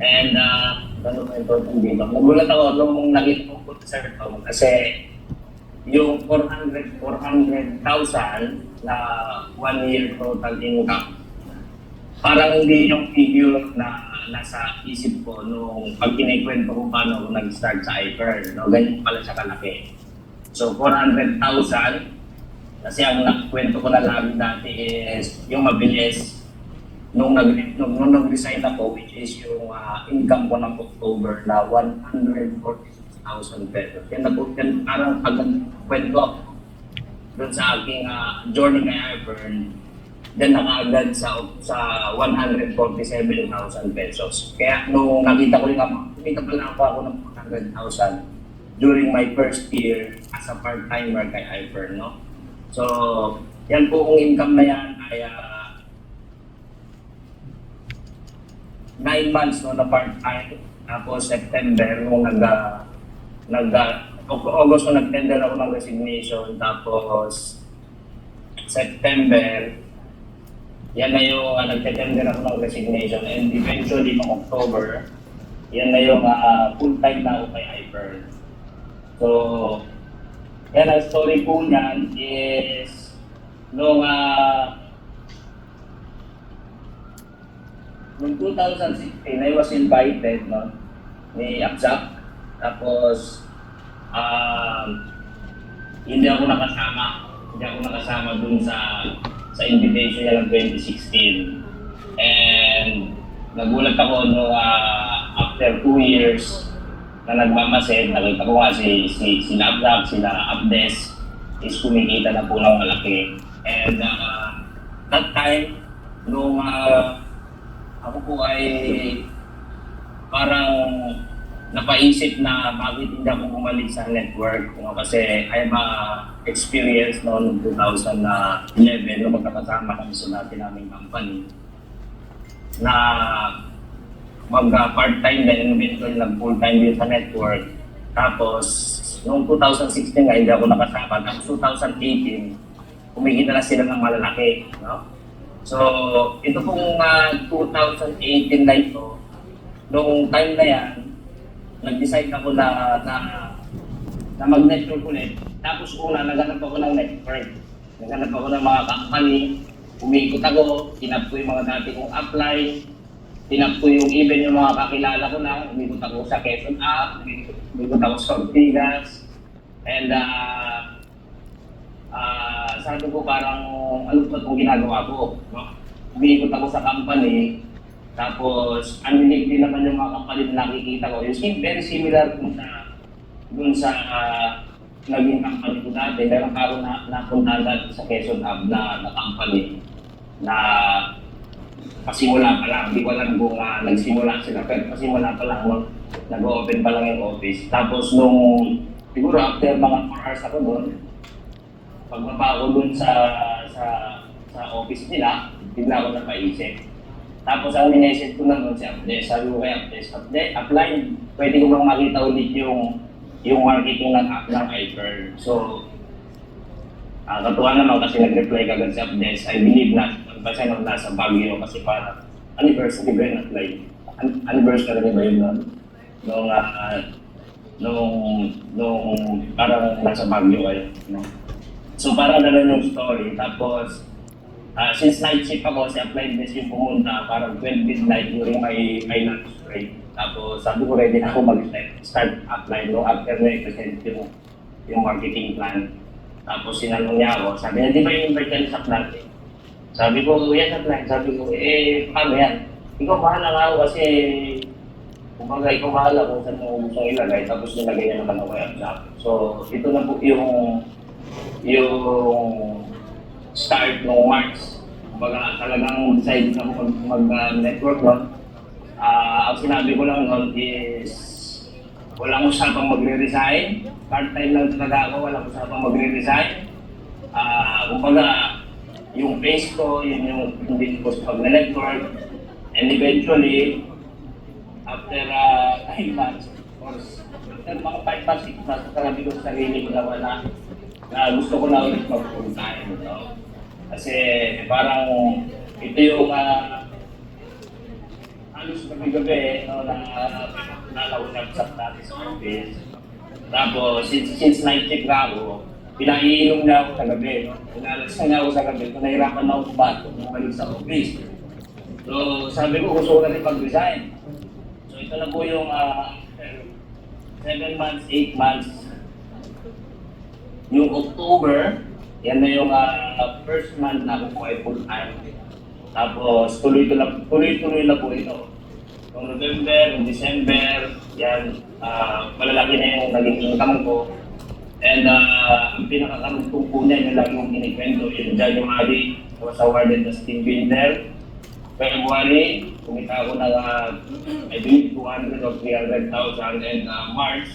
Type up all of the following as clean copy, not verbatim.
And ano ba yung dito? Nagulat ako nung nakita ko po sa Tom kasi yung 400,000 na 1 year total income, parang hindi yung figure na nasa isip ko nung pag kinikwento ko paano ako nag-start sa iPern. No? Ganyan pala siya kalaki. So 400,000, kasi ang nakwento ko na lagi dati is yung mabilis nung nag-resign ako, which is yung income ko ng October na 146,000 pesos. Yan na po, yan parang pag kwento ako doon sa aking journey kay iPern, then nakaagad sa 147,000 pesos. Kaya nung nakita ko rin ako, kumita pala ako ng 400,000 during my first year as a part-timer kay iPern, no? So, yan po kung income na yan ay 9 months no, na part-time. Tapos September, nung August ko nag-tender ako ng resignation. Tapos September, yan na yung nag-tender ako ng resignation. And eventually, noong October, yan na yung full-time na ako kay iPern. So, yan ang story po niyan is noong 2016, I was invited no, ni Abzak. Tapos, hindi ako nakasama. Hindi ako nakasama dun sa invitation niya ng 2016. And nagulat ako no, after 2 years na nagmamasid, nakita ko nga si Abzak, sila Abdes, is kumikita na po ng malaki. And that time, nung ako po ay parang napaisip na bakit hindi ako bumalik sa network. Kasi I have experience noong 2011 nung magkakasama kami sa dati naming company na mag-part-time din, eventually nag-full-time din sa network. Tapos, noong 2016 nga, hindi ako nakasama. Tapos 2018, kumikita na sila ng malalaki. No? So, ito pong 2018 na ito, noong time na yan, nag-decide ako na mag-network ulit. Tapos una, naghanap ako ng network. Naghanap ako ng mga company, umikot ako, tinap ko yung mga dati kong upline, tinap ko yung even yung mga kakilala ko na, umikot ako sa Quezon App, umikot ako sa Ortigas, and sabi ko parang ano ba itong ginagawa ko? No? Umikot ako sa company, tapos unlike din naman yung mga company na nakikita ko. Yung very similar dun sa naging company ko dati. Meron ako napuntahan dati sa Quezon Hub na company na pasimula pa lang. Hindi ko alam kung nagsimula sila. Pero pasimula pa lang, nag-open pa lang yung office. Tapos nung siguro after mga 4 hours ako doon, pagbaba ko dun sa office nila, bigla ako napaisip. Tapos ang minesend ko na nun si Abdes, sabi ko kay Abdes, apply, pwede ko bang makita ulit yung marketing ng app ng iPern. So, katuwa naman kasi nag-reply kagad si Abdes. I believe na, kasi nung nasa Baguio kasi parang anniversary ba yun apply? Anniversary ba yun nun? Nung parang nasa Baguio kayo. No? So parang gano'n yung story. Tapos, since night shift ako, si Applied Desk yung pumunta, parang 12 midnight during my lunch break. Tapos sabi ko ready na ako mag-start apply no, after na i-present yung marketing plan. Tapos sinanong niya ako, sabi niya, di ba yung invite ka sa natin? Sabi ko, yes Applied. Sabi ko, paano yan? Ikaw bahala nga ako kasi kumbaga ikaw bahala kung saan mo gusto ilagay. Tapos nilagay niya naman ako yung job. So ito na po yung start ng March. Kumbaga talagang decide na ako mag-network nun. Ang sinabi ko lang nun is walang usapang magre-resign. Part-time lang talaga ako, walang usapang magre-resign. Kumbaga yung base ko, yun yung hindi ko sa pag-network. And eventually, after 5 months, of course, after mga 5 months, 6 months, talabi ko sa sarili ko na wala. Gusto ko na ulit mag-full time. No? Kasi parang ito yung alos gabi-gabi, no, na nakausap natin sa office. Tapos, since night check na ako, pinaiinom na ako sa gabi. No? Pinalasang na ako sa gabi, kung nahirapan na ako bato, bumalik sa office. So, sabi ko, gusto ko na rin mag-resign. So, ito na po yung 7 months, 8 months. Yung October, yan na yung first month na ako po ay full-time. Tapos, tuloy-tuloy na po ito. Noong November, noong December, yan, malalaki na yung naging income ko. And ang pinakakarugtong po niya, yung lagi yung kinikwento, yung January, I was awarded as team builder. February, kumita ako ng, I believe, 200 or 300,000. And March,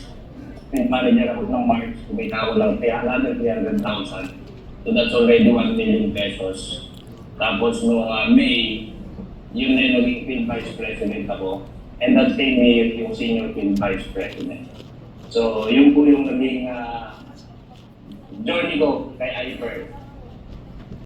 team manager ako ng March, kumita ako lang 300,000. So that's already 1 million pesos. Tapos noong May, yun na yung naging field vice president ako. And that same year, yung senior field vice president. So yun po yung naging journey ko kay Iper.